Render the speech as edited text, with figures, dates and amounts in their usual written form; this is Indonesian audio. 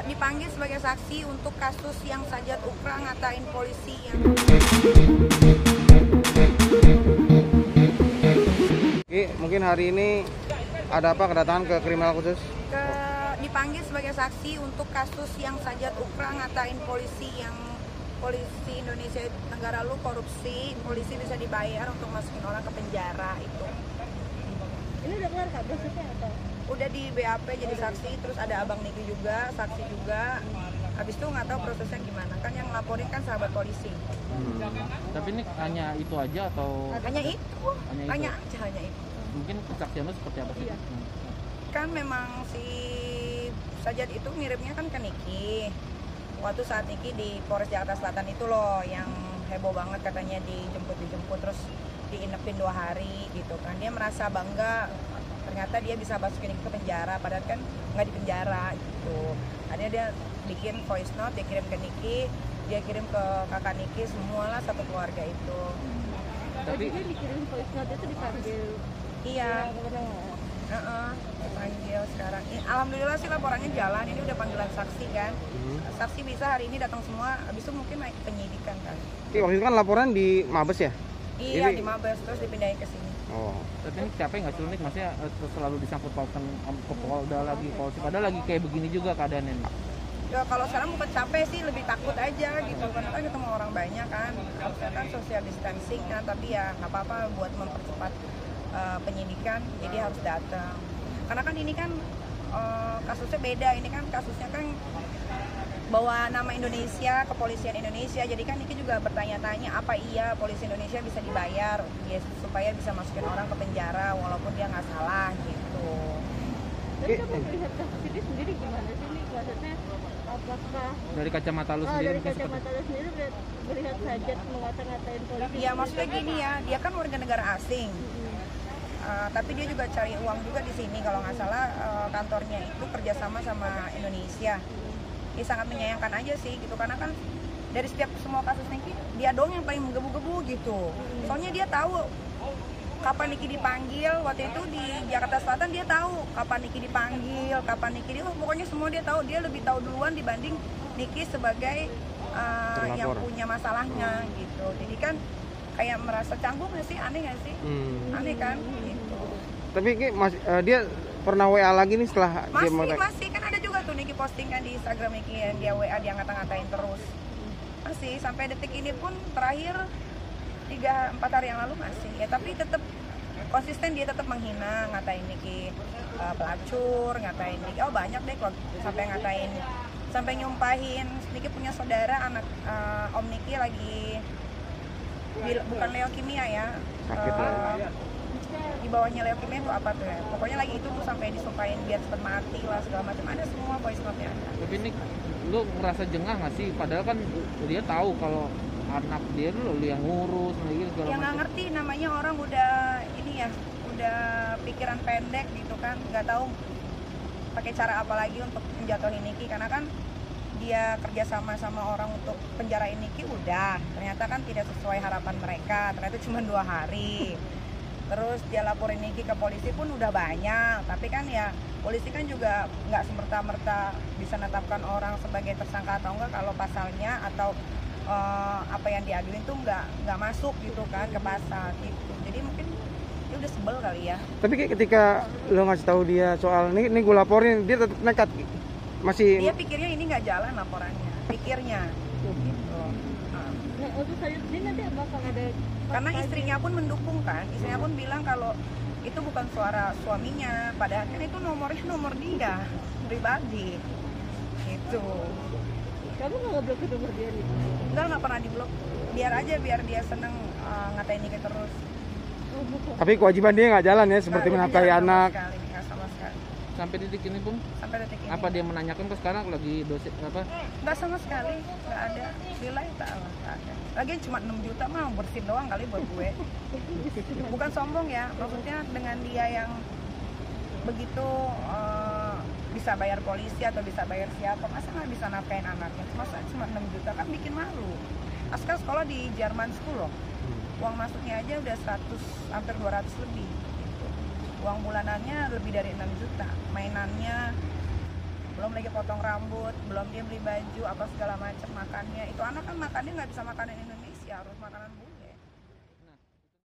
dipanggil sebagai saksi untuk kasus yang Sajat Ukra ngatain polisi yang mungkin hari ini ada apa kedatangan ke kriminal khusus? dipanggil sebagai saksi untuk kasus yang Sajat Ukra ngatain polisi Indonesia negara lu korupsi, polisi bisa dibayar untuk masukin orang ke penjara itu. Ini udah kelar Kak prosesnya atau? Udah di BAP jadi saksi, terus ada Abang Niki juga, saksi juga. Habis itu nggak tahu prosesnya gimana, kan yang laporin kan sahabat polisi. Tapi ini hanya itu aja atau? Hanya itu. Hanya itu. Mungkin kesaksiannya seperti apa sih? Iya. Kan memang si Sajat itu ngirimnya kan ke Niki. Waktu saat Niki di Polres Jakarta Selatan itu loh, yang heboh banget katanya dijemput terus diinepin 2 hari gitu kan. Dia merasa bangga, ternyata dia bisa masukin Niki ke penjara, padahal kan nggak di penjara gitu. Akhirnya dia bikin voice note, dia kirim ke Niki, dia kirim ke kakak Niki, semualah satu keluarga itu. Tapi dia dikirim voice note itu dipanggil. Iya. Dipanggil sekarang. Alhamdulillah sih laporannya jalan. Ini udah panggilan saksi kan. Saksi bisa hari ini datang semua. Habis itu mungkin naik penyidikan kan. Waktu itu kan laporan di Mabes ya? Iya, di Mabes terus dipindahin ke sini. Oh. Tapi ini capek nggak sih Nik? Maksudnya selalu disangkut pautan ke Polda lagi, polisi. Padahal lagi kayak begini juga keadaannya nih. Ya kalau sekarang bukan capek sih, lebih takut aja gitu. Karena kan ketemu orang banyak kan. Harusnya kan social distancing kan. Tapi ya nggak apa-apa buat mempercepat penyidikan, jadi harus datang. Karena kan ini kan kasusnya beda, ini kan kasusnya kan bawa nama Indonesia, kepolisian Indonesia. Jadi kan Niki juga bertanya-tanya apa iya polisi Indonesia bisa dibayar ya, supaya bisa masukin orang ke penjara walaupun dia nggak salah gitu. Tapi kamu melihat kasus ini sendiri gimana sih nih? Maksudnya apakah Dari kacamata lu sendiri? dari kacamata lu sendiri melihat Sajat mengata-ngatain polisi? Iya, maksudnya gini ya, dia kan warga negara asing. Tapi dia juga cari uang juga di sini, kalau nggak salah kantornya itu kerjasama sama Indonesia. Ya sangat menyayangkan aja sih gitu, karena kan dari setiap semua kasus Niki dia dong yang paling menggebu-gebu gitu. Soalnya dia tahu kapan Niki dipanggil. Waktu itu di Jakarta Selatan dia tahu kapan Niki dipanggil, kapan Niki pokoknya semua dia tahu. Dia lebih tahu duluan dibanding Niki sebagai yang punya masalahnya gitu. Jadi kan kayak merasa canggung nggak sih? Aneh nggak sih? Aneh kan? Gitu. Tapi dia pernah WA lagi nih setelah masih kan ada juga tuh Niki postingan di Instagram Niki yang dia WA, dia ngata-ngatain terus. Masih sampai detik ini pun terakhir 3-4 hari yang lalu masih. Ya tapi tetap konsisten, dia tetap menghina, ngatain Niki pelacur, ngatain Niki. Oh banyak deh sampai ngatain, sampai nyumpahin Niki punya saudara anak Om Niki lagi bukan leukemia ya, sakit lah. Di bawahnya leukemia itu apa tuh ya, pokoknya lagi itu tuh sampai disumpahin biar cepet mati lah segala macam, ada semua voice note-nya ada. Tapi Nik, lu ngerasa jengah nggak sih? Padahal kan dia tahu kalau anak dia lu yang ngurus, gitu segala Ya macam. nggak ngerti, namanya orang udah ini ya, udah pikiran pendek gitu kan, nggak tahu pakai cara apa lagi untuk menjatuhin Niki, karena kan dia kerjasama sama orang untuk penjarain Niki udah, ternyata kan tidak sesuai harapan mereka, ternyata cuma 2 hari. Terus dia laporin Niki ke polisi pun udah banyak, tapi kan ya polisi kan juga nggak semerta-merta bisa menetapkan orang sebagai tersangka atau enggak kalau pasalnya atau apa yang diaduin tuh nggak masuk gitu kan ke pasal gitu. Jadi mungkin dia udah sebel kali ya. Tapi kayak ketika lo ngasih tahu dia soal ini gue laporin, dia tetap nekat. Masih dia pikirnya ini nggak jalan laporannya, pikirnya gitu. Nah, untuk Sajat ini nanti bakal ada, karena istrinya pun mendukung kan, istrinya pun bilang kalau itu bukan suara suaminya, padahal kan itu nomornya nomor dia pribadi gitu. kamu nggak ngeblokir nomor dia nih? Nggak pernah diblok, biar aja, biar dia seneng ngatain Niki terus. tapi kewajiban dia nggak jalan ya, seperti menafkahi anak. Nggak sama sekali. Sampai detik ini pun Sampai detik ini. apa dia menanyakan ke sekarang lagi dosis apa? Nggak sama sekali, nggak ada. Lillahi ta'ala, nggak ada. Lagian cuma 6 juta mah bersin doang kali buat gue. Bukan sombong ya, maksudnya dengan dia yang begitu bisa bayar polisi atau bisa bayar siapa, masa nggak bisa nafkain anaknya? Masa cuma 6 juta, kan bikin malu. Aska sekolah di Jerman School loh, uang masuknya aja udah 100, hampir 200 lebih gitu. Uang bulanannya lebih dari 6 juta, mainannya belum lagi potong rambut, belum dia beli baju apa segala macam makannya. Itu anak kan makannya nggak bisa makanan Indonesia, harus makanan